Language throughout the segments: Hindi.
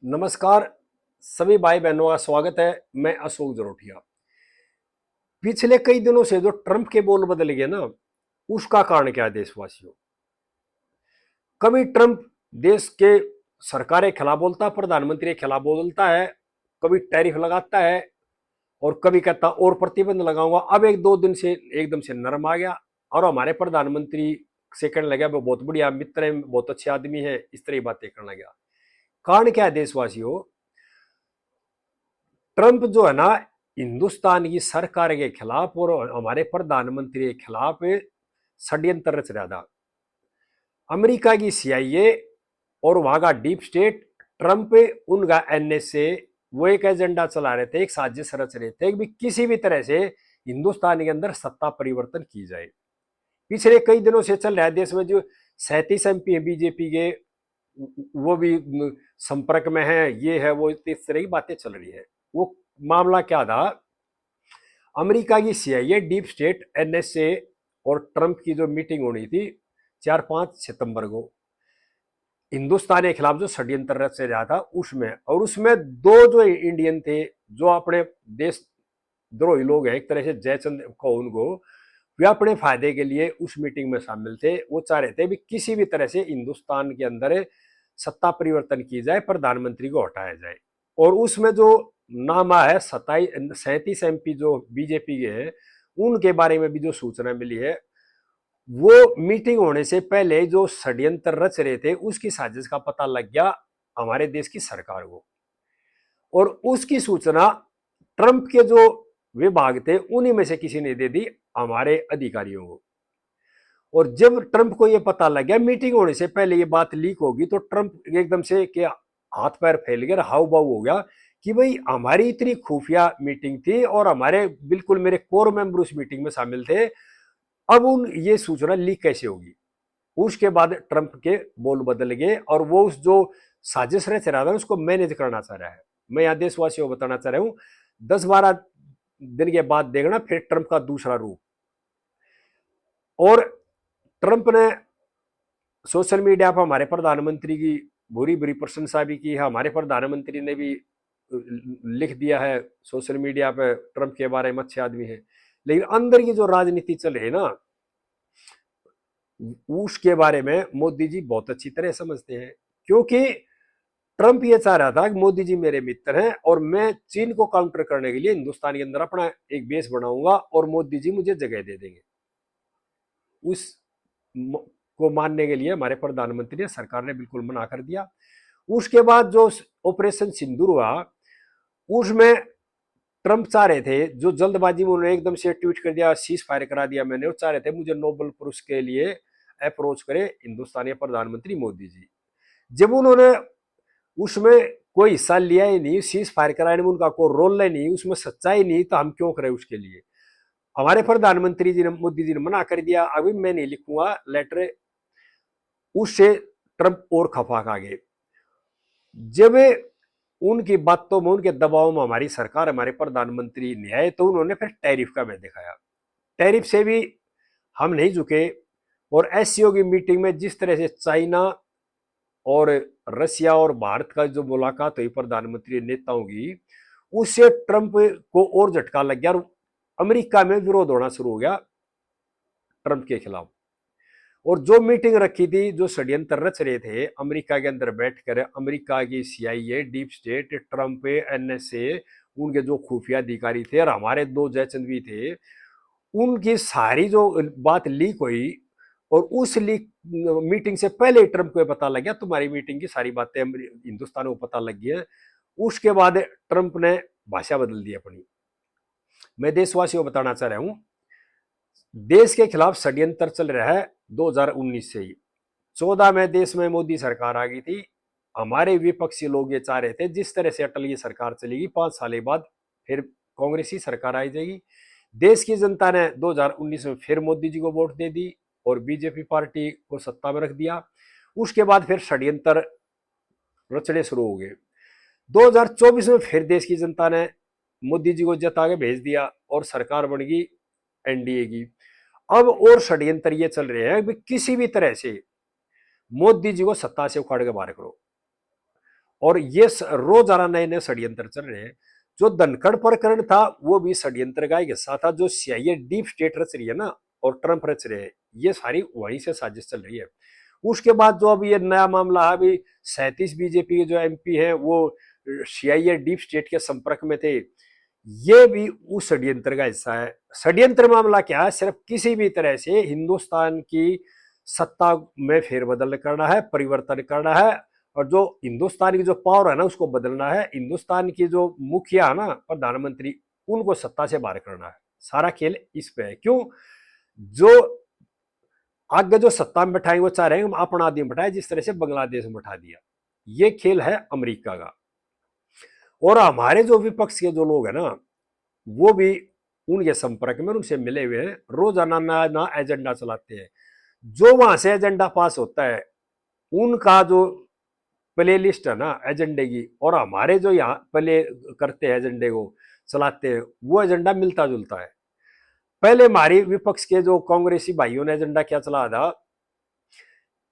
नमस्कार सभी भाई बहनों का स्वागत है। मैं अशोक जरोटिया। पिछले कई दिनों से जो ट्रंप के बोल बदल गए ना, उसका कारण क्या है देशवासियों? कभी ट्रंप देश के सरकार के खिलाफ बोलता है, प्रधानमंत्री के खिलाफ बोलता है, कभी टैरिफ लगाता है और कभी कहता और प्रतिबंध लगाऊंगा। अब एक दो दिन से एकदम से नरम आ गया और हमारे प्रधानमंत्री से कहने लगा वो बहुत बढ़िया मित्र है, बहुत अच्छे आदमी है, इस तरह की बातें करने लगा। कारण क्या है देशवासियों? ट्रंप जो है ना, हिंदुस्तान की सरकार के खिलाफ और हमारे प्रधानमंत्री के खिलाफ षड्यंत्र रच रहा था। अमेरिका की सीआईए और वहां का डीप स्टेट, ट्रंप उनका एनएसए, वो एक एजेंडा चला रहे थे, एक साजिश रच रहे थे कि किसी भी तरह से हिंदुस्तान के अंदर सत्ता परिवर्तन की जाए। पिछले कई दिनों से चल रहा है देश में। जो 37 MP है बीजेपी के, वो भी संपर्क में है, ये है वो, इस तरह की बातें चल रही है। वो मामला क्या था? अमेरिका की सीआईए, डीप स्टेट, एनएसए और ट्रंप की जो मीटिंग होनी थी 4-5 सितंबर को, हिंदुस्तान के खिलाफ जो षड्यंत्र रच रहा था उसमें, और उसमें दो जो इंडियन थे, जो अपने देश द्रोही लोग हैं एक तरह से, जयचंद को उनको, वे अपने फायदे के लिए उस मीटिंग में शामिल थे। वो चाह रहे थे भी किसी भी तरह से हिंदुस्तान के अंदर सत्ता परिवर्तन की जाए, प्रधानमंत्री को हटाया जाए। और उसमें जो नाम है 37 MP जो बीजेपी के हैं, उनके बारे में भी जो सूचना मिली है, वो मीटिंग होने से पहले जो षड्यंत्र रच रहे थे उसकी साजिश का पता लग गया हमारे देश की सरकार को। और उसकी सूचना ट्रंप के जो विभाग थे उन्हीं में से किसी ने दे दी हमारे अधिकारियों को। और जब ट्रंप को यह पता लग गया, मीटिंग होने से पहले ये बात लीक होगी, तो ट्रंप एकदम से क्या हाथ पैर फैल गया, हाव भाव हो गया कि भाई हमारी इतनी खुफिया मीटिंग थी और हमारे बिल्कुल मेरे कोर मेंबर उस मीटिंग में शामिल थे, अब उन ये सूचना लीक कैसे होगी? उसके बाद ट्रंप के बोल बदल गए और वो उस जो साजिश रच रहा था उसको मैनेज करना चाह रहा है। मैं यहाँ देशवासियों को बताना चाह रहा हूँ, 10-12 दिन के बाद देखना फिर ट्रंप का दूसरा रूप। और ट्रंप ने सोशल मीडिया पर हमारे प्रधानमंत्री की बुरी बुरी प्रशंसा भी की है। हमारे प्रधानमंत्री ने भी लिख दिया है सोशल मीडिया पे ट्रंप के बारे में अच्छे आदमी है। लेकिन अंदर की जो राजनीति चल रही है ना, उसके बारे में मोदी जी बहुत अच्छी तरह समझते हैं। क्योंकि ट्रंप ये चाह रहा था कि मोदी जी मेरे मित्र हैं और मैं चीन को काउंटर करने के लिए हिंदुस्तान के अंदर अपना एक बेस बनाऊंगा और मोदी जी मुझे जगह दे देंगे। उस को मानने के लिए हमारे प्रधानमंत्री ने, सरकार ने बिल्कुल मना कर दिया। उसके बाद जो ऑपरेशन सिंदूर हुआ, उसमें ट्रंप चाह रहे थे, जो जल्दबाजी में उन्होंने एकदम से ट्वीट कर दिया, सीज फायर करा दिया मैंने, वो चाह रहे थे मुझे नोबेल पुरस्कार के लिए अप्रोच करे हिंदुस्तानी प्रधानमंत्री मोदी जी। जब उन्होंने उसमें कोई हिस्सा लिया ही नहीं, सीज फायर कराने में उनका कोई रोल ही नहीं, उसमें सच्चाई नहीं, तो हम क्यों करें उसके लिए? हमारे प्रधानमंत्री जी ने, मोदी जी ने मना कर दिया, अभी मैं नहीं लिखूंगा लेटर। उससे ट्रंप और खफा खा गए। जब उनकी बातों में, उनके दबाव में हमारी सरकार, हमारे प्रधानमंत्री ने आए, तो उन्होंने फिर टैरिफ का भय दिखाया। टैरिफ से भी हम नहीं झुके। और एससीओ की मीटिंग में जिस तरह से चाइना और रसिया और भारत का जो मुलाकात हुई प्रधानमंत्री नेताओं की, उससे ट्रंप को और झटका लग गया और अमेरिका में विरोध होना शुरू हो गया ट्रंप के खिलाफ। और जो मीटिंग रखी थी, जो षड्यंत्र रच रहे थे अमेरिका के अंदर बैठकर, अमेरिका की CIA, deep state, Trump, NSA, उनके जो खुफिया अधिकारी थे और हमारे दो जयचंद थे, उनकी सारी जो बात लीक हुई। और उस लीक मीटिंग से पहले ट्रंप को पता लग गया तुम्हारी मीटिंग की सारी बातें हिंदुस्तान को पता लग गई है। उसके बाद ट्रंप ने भाषा बदल दी अपनी। मैं देशवासियों को बताना चाह रहा हूं, देश के खिलाफ षड्यंत्र चल रहा है 2019 से ही। 14 में देश में मोदी सरकार आ गई थी। हमारे विपक्षी लोग ये चाह रहे थे जिस तरह से अटल की सरकार चलेगी 5 साल के बाद फिर कांग्रेस की सरकार आई जाएगी। देश की जनता ने 2019 में फिर मोदी जी को वोट दे दी और बीजेपी पार्टी को सत्ता में रख दिया। उसके बाद फिर षड्यंत्र रचने शुरू हो गए। 2024 में फिर देश की जनता ने मोदी जी को जता के भेज दिया और सरकार बन गई एनडीए की। अब और षड्यंत्र ये चल रहे हैं कि किसी भी तरह से मोदी जी को सत्ता से उखाड़ के बाहर करो। और ये रोजाना नए नए षड्यंत्र चल रहे हैं। जो धनखड़ प्रकरण था वो भी षड्यंत्र का एक हिस्सा था, जो CIA डीप स्टेट रच रही है ना और ट्रंप रच रहे हैं, ये सारी वहीं से साजिश चल रही है। उसके बाद जो अभी ये नया मामला है, अभी 37 बीजेपी के जो MP है वो CIA डीप स्टेट के संपर्क में थे, ये भी उस षड्यंत्र का हिस्सा है। षड्यंत्र मामला क्या है? सिर्फ किसी भी तरह से हिंदुस्तान की सत्ता में फेरबदल करना है, परिवर्तन करना है, और जो हिंदुस्तान की जो पावर है ना उसको बदलना है। हिंदुस्तान की जो मुखिया है ना, प्रधानमंत्री, उनको सत्ता से बाहर करना है। सारा खेल इस पे है। क्यों? जो आगे जो सत्ता में बैठाएंगे वो चाह रहे हैं हम अपना आदमी बैठाए, जिस तरह से बांग्लादेश में बैठा दिया। ये खेल है अमेरिका का। और हमारे जो विपक्ष के जो लोग हैं ना, वो भी उनके संपर्क में, उनसे मिले हुए हैं, रोजाना नया नया एजेंडा चलाते हैं। जो वहां से एजेंडा पास होता है, उनका जो प्ले लिस्ट है ना एजेंडे की, और हमारे जो यहाँ प्ले करते हैं एजेंडे को चलाते हैं, वो एजेंडा मिलता जुलता है। पहले हमारी विपक्ष के जो कांग्रेसी भाइयों ने एजेंडा क्या चला था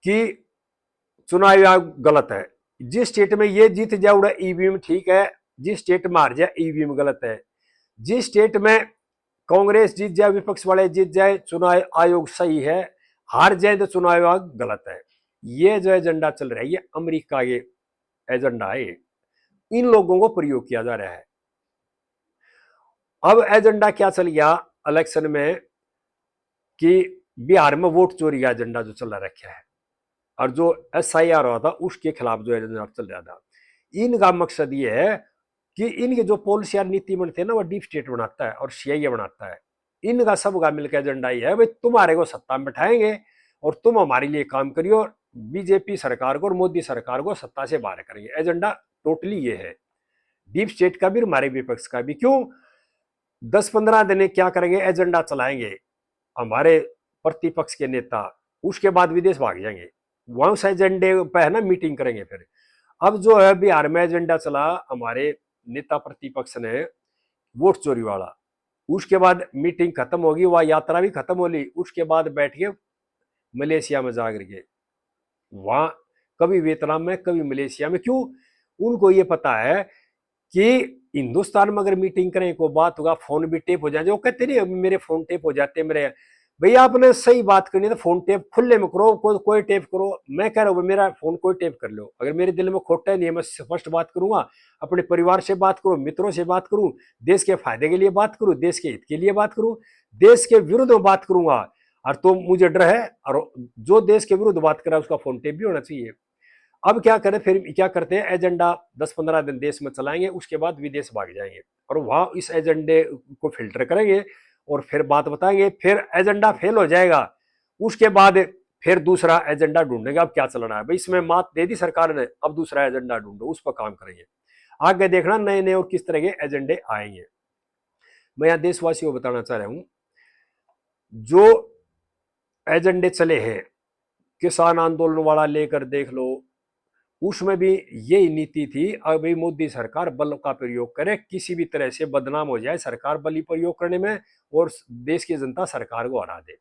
कि चुनाव आयोग गलत है, जिस स्टेट में ये जीत जाए उड़ा ईवीएम ठीक है, जिस स्टेट में हार जाए ईवीएम गलत है, जिस स्टेट में कांग्रेस जीत जाए, विपक्ष वाले जीत जाए, चुनाव आयोग सही है, हार जाए तो चुनाव आयोग गलत है। ये जो एजेंडा चल रहा है, ये अमेरिका के एजेंडा है, इन लोगों को प्रयोग किया जा रहा है। अब एजेंडा क्या चल गया इलेक्शन में कि बिहार में वोट चोरी का एजेंडा जो चल रखा है, और जो SIR हुआ था उसके खिलाफ जो एजेंडा चल रहा था। इनका मकसद ये है कि इनके जो पॉलिसी और नीति बनते हैं ना, वो डीप स्टेट बनाता है और CIA बनाता है। इनका सबका मिलकर एजेंडा ये है, भाई तुम्हारे को सत्ता में बैठाएंगे और तुम हमारे लिए काम करियो, बीजेपी सरकार को और मोदी सरकार को सत्ता से बाहर करेंगे। एजेंडा टोटली ये है, डीप स्टेट का भी, हमारे विपक्ष का भी। क्यों? 10-15 दिन क्या करेंगे? एजेंडा चलाएंगे हमारे प्रतिपक्ष के नेता, उसके बाद विदेश भाग जाएंगे, वहां उस एजेंडे पे है ना मीटिंग करेंगे। फिर अब जो है बिहार में एजेंडा चला हमारे नेता प्रतिपक्ष ने, वोट चोरी वाला, उसके बाद मीटिंग खत्म होगी, वह यात्रा भी खत्म होगी, उसके बाद बैठ के मलेशिया में जा करके, वहां कभी वियतनाम में कभी मलेशिया में। क्यों? उनको ये पता है कि हिंदुस्तान में अगर मीटिंग करें कोई बात होगा, फोन भी टेप हो जाए। वो कहते नहीं मेरे फोन टेप हो जाते मेरे, भैया आपने सही बात करनी है तो फोन टेप खुले में करो, कोई टेप करो। मैं कह रहा हूँ मेरा फोन कोई टेप कर लो, अगर मेरे दिल में खोटा नहीं है, मैं स्पष्ट बात करूंगा, अपने परिवार से बात करूं, मित्रों से बात करूं, देश के फायदे के लिए बात करूं, देश के हित के लिए बात करूं, देश के विरुद्ध में बात करूंगा, और तो मुझे डर है, और जो देश के विरुद्ध बात कर रहा है उसका फोन टेप भी होना चाहिए। अब क्या करें? फिर क्या करते हैं, एजेंडा 10-15 दिन देश में चलाएंगे, उसके बाद विदेश भाग जाएंगे और वहां इस एजेंडे को फिल्टर करेंगे और फिर बात बताएंगे। फिर एजेंडा फेल हो जाएगा, उसके बाद फिर दूसरा एजेंडा ढूंढेगा। अब क्या चलना है भाई, इसमें मात दे दी सरकार ने, अब दूसरा एजेंडा ढूंढो, उस पर काम करेंगे। आगे देखना नए नए और किस तरह के एजेंडे आएंगे। मैं यहाँ देशवासियों को बताना चाह रहा हूं, जो एजेंडे चले हैं, किसान आंदोलन वाला लेकर देख लो, उसमें भी यही नीति थी। अभी मोदी सरकार बल का प्रयोग करे, किसी भी तरह से बदनाम हो जाए सरकार बल प्रयोग करने में, और देश की जनता सरकार को हरा दे।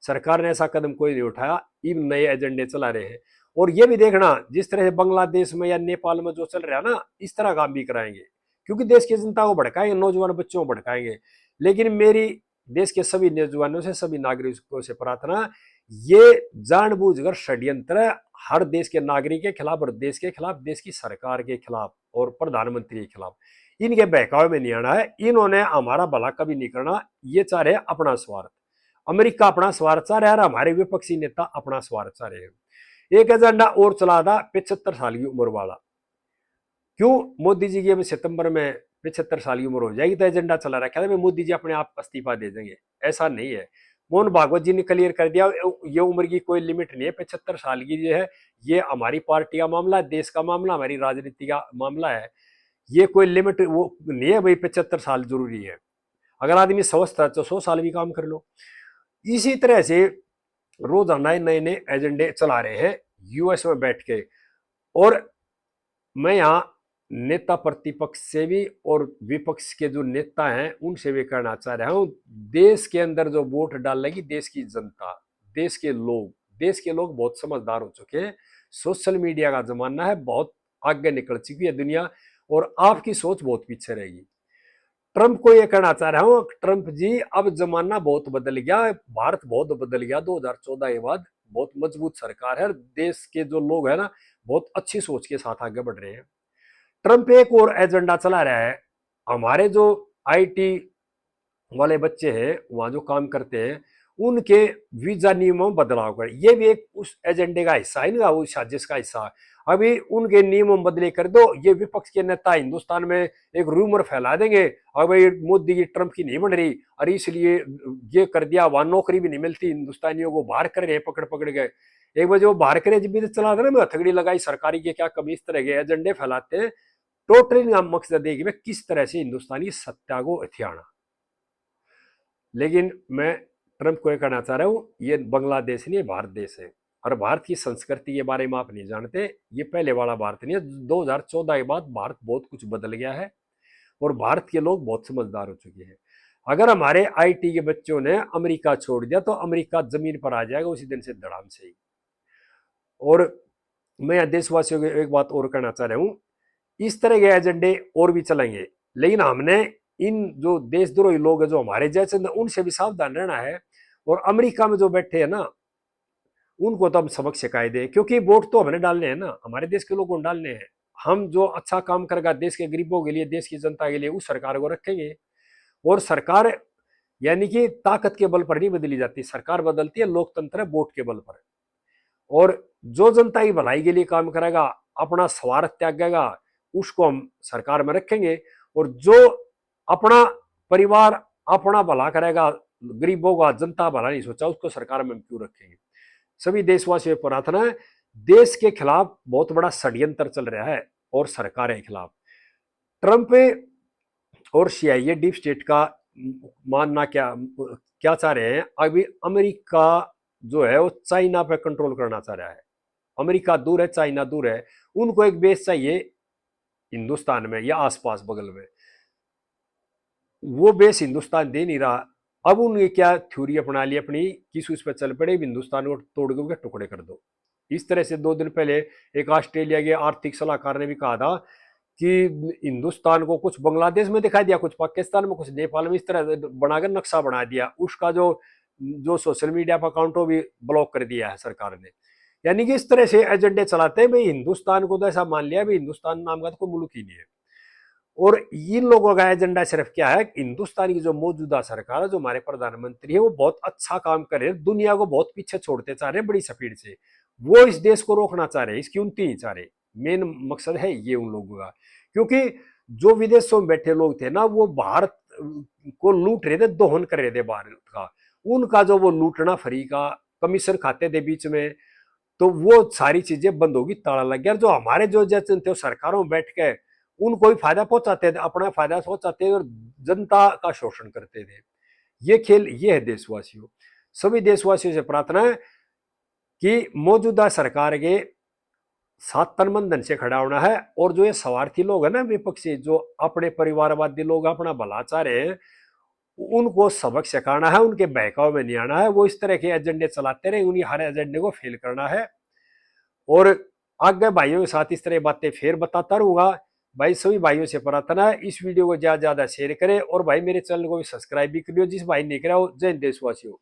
सरकार ने ऐसा कदम कोई नहीं उठाया, इन नए एजेंडे चला रहे हैं। और ये भी देखना, जिस तरह से बांग्लादेश में या नेपाल में जो चल रहा है ना, इस तरह काम भी कराएंगे, क्योंकि देश की जनता को भड़काएंगे, नौजवान बच्चों को भड़काएंगे। लेकिन मेरी देश के सभी नौजवानों से, सभी नागरिकों से प्रार्थना, ये जानबूझकर षड्यंत्र हर देश के नागरिक के खिलाफ और देश के खिलाफ, देश की सरकार के खिलाफ और प्रधानमंत्री के खिलाफ, इनके बहकावे में नहीं आना है। इन्होंने हमारा भला कभी नहीं करना, ये चाह रहे अपना स्वार्थ। अमेरिका अपना स्वार्थ चाह रहा है, हमारे विपक्षी नेता अपना स्वार्थ चाह रहे हैं। एक एजेंडा और चला था 75 साल की उम्र वाला। क्यों? मोदी जी की अभी सितंबर में 75 साल की उम्र हो जाएगी, तो एजेंडा चला रखा है मोदी जी अपने आप इस्तीफा दे देंगे। ऐसा नहीं है, मोहन भागवत जी ने क्लियर कर दिया, ये उम्र की कोई लिमिट नहीं है। 75 साल की जो है, ये हमारी पार्टी का मामला, देश का मामला, हमारी राजनीति का मामला है। ये कोई लिमिट वो नहीं है भाई 75 साल जरूरी है। अगर आदमी स्वस्थ है तो 100 साल भी काम कर लो। इसी तरह से रोजाना नए नए एजेंडे चला रहे हैं US में बैठ के। और मैं यहाँ नेता प्रतिपक्ष से भी और विपक्ष के जो नेता हैं उनसे भी कहना चाह रहा हूँ, देश के अंदर जो वोट डालेगी देश की जनता, देश के लोग बहुत समझदार हो चुके हैं। सोशल मीडिया का जमाना है, बहुत आगे निकल चुकी है दुनिया, और आपकी सोच बहुत पीछे रहेगी। ट्रंप को ये कहना चाह रहा हूं, ट्रंप जी अब जमाना बहुत बदल गया, भारत बहुत बदल गया 2014 के बाद। बहुत मजबूत सरकार है, देश के जो लोग हैं ना बहुत अच्छी सोच के साथ आगे बढ़ रहे हैं। ट्रंप एक और एजेंडा चला रहा है, हमारे जो आईटी वाले बच्चे हैं वहां जो काम करते हैं उनके वीजा नियमों में बदलाव कर, ये भी एक उस एजेंडे का हिस्सा है ना, उस साजिश का हिस्सा है। अभी उनके नियमों में बदले कर दो, ये विपक्ष के नेता हिंदुस्तान में एक रूमर फैला देंगे, और भाई मोदी की ट्रंप की नहीं बन रही, और इसलिए ये कर दिया, वहां नौकरी भी नहीं मिलती हिंदुस्तानियों को, बाहर कर रहे पकड़ पकड़ के। एक बजे वो बाहर करे जब भी चला था ना, मैं हथकड़ी लगाई सरकारी के क्या कमी, इस तरह के एजेंडे फैलाते हैं। टोटली मकसद है कि किस तरह से हिंदुस्तानी सत्ता को हथियाना। लेकिन मैं ट्रंप को यह कहना चाह रहा हूं, ये बांग्लादेश नहीं, भारत देश है, और भारत की संस्कृति के बारे में आप नहीं जानते, ये पहले वाला भारत नहीं है। 2014 के बाद भारत बहुत कुछ बदल गया है, और भारत के लोग बहुत समझदार हो चुके हैं। अगर हमारे आईटी के बच्चों ने अमेरिका छोड़ दिया तो अमेरिका जमीन पर आ जाएगा उसी दिन से, धड़ाम से ही। और मैं देशवासियों को एक बात और कहना चाह रहा हूं, इस तरह के एजेंडे और भी चलेंगे, लेकिन हमने इन जो देशद्रोही लोग हैं जो हमारे जैसे, उनसे भी सावधान रहना है। और अमेरिका में जो बैठे हैं ना उनको तो हम सबक सिखाए दे, क्योंकि वोट तो हमने डालने हैं ना, हमारे देश के लोगों को डालने हैं। हम जो अच्छा काम करेगा देश के गरीबों के लिए, देश की जनता के लिए, उस सरकार को रखेंगे। और सरकार यानी कि ताकत के बल पर नहीं बदली जाती, सरकार बदलती है लोकतंत्र वोट के बल पर। और जो जनता की भलाई के लिए काम करेगा, अपना स्वार्थ त्यागेगा, उसको हम सरकार में रखेंगे। और जो अपना परिवार अपना भला करेगा, गरीबों का जनता भला नहीं सोचा, उसको सरकार में हम क्यों रखेंगे। सभी देशवासियों को प्रार्थना है, देश के खिलाफ बहुत बड़ा षड्यंत्र चल रहा है और सरकार के खिलाफ। ट्रंप और सीआईए डीप स्टेट का मानना क्या क्या चाह रहे हैं, अभी अमेरिका जो है वो चाइना पे कंट्रोल करना चाह रहा है। अमेरिका दूर है, चाइना दूर है, उनको एक बेस चाहिए हिंदुस्तान में या आसपास बगल में, वो बेस हिंदुस्तान दे नहीं रहा। अब उन्हें क्या थ्योरी अपना ली अपनी, किस उस पर चल पड़े, हिंदुस्तान को तोड़ के टुकड़े कर दो। इस तरह से 2 दिन पहले एक ऑस्ट्रेलिया के आर्थिक सलाहकार ने भी कहा था कि हिंदुस्तान को कुछ बांग्लादेश में दिखा दिया, कुछ पाकिस्तान में, कुछ नेपाल में, इस तरह बनाकर नक्शा बना दिया। उसका जो जो सोशल मीडिया पर अकाउंट भी ब्लॉक कर दिया है सरकार ने। यानी कि इस तरह से एजेंडे चलाते हैं भाई, हिंदुस्तान को तो ऐसा मान लिया भाई हिंदुस्तान नाम का तो कोई मुल्क ही नहीं है। और इन लोगों का एजेंडा सिर्फ क्या है, हिंदुस्तान की जो मौजूदा सरकार है, जो हमारे प्रधानमंत्री है, वो बहुत अच्छा काम कर रहे हैं, दुनिया को बहुत पीछे छोड़ते चाह रहे हैं बड़ी स्पीड से। वो इस देश को रोकना चाह रहे हैं, इसकी उन्नति नहीं चाह रहे। मेन मकसद है ये उन लोगों का, क्योंकि जो विदेशों में बैठे लोग थे ना, वो भारत को लूट रहे थे, दोहन कर रहे थे भारत का। उनका जो वो लूटना फ्री का कमीशन खाते थे बीच में, तो वो सारी चीजें बंद होगी, ताला लग गया। जो हमारे जो जैसे थे सरकारों में बैठ के उनको भी फायदा पहुंचाते थे, अपना फायदा पहुंचाते थे और जनता का शोषण करते थे। ये खेल ये है देशवासियों। सभी देशवासियों से प्रार्थना है कि मौजूदा सरकार के साथ तन मन धन से खड़ा होना है। और जो ये स्वार्थी लोग है ना, विपक्षी, जो अपने परिवारवादी लोग अपना भला चाह रहे हैं, उनको सबक सिखाना है, उनके बहकाव में नहीं आना है। वो इस तरह के एजेंडे चलाते रहे, उन्हीं हर एजेंडे को फेल करना है। और आगे भाइयों के साथ इस तरह बातें फिर बताता रहूंगा। भाई सभी भाइयों से प्रार्थना है इस वीडियो को ज्यादा ज्यादा शेयर करें, और भाई मेरे चैनल को भी सब्सक्राइब भी करियो जिस भाई ने करा हो। जय हिंद देशवासियों।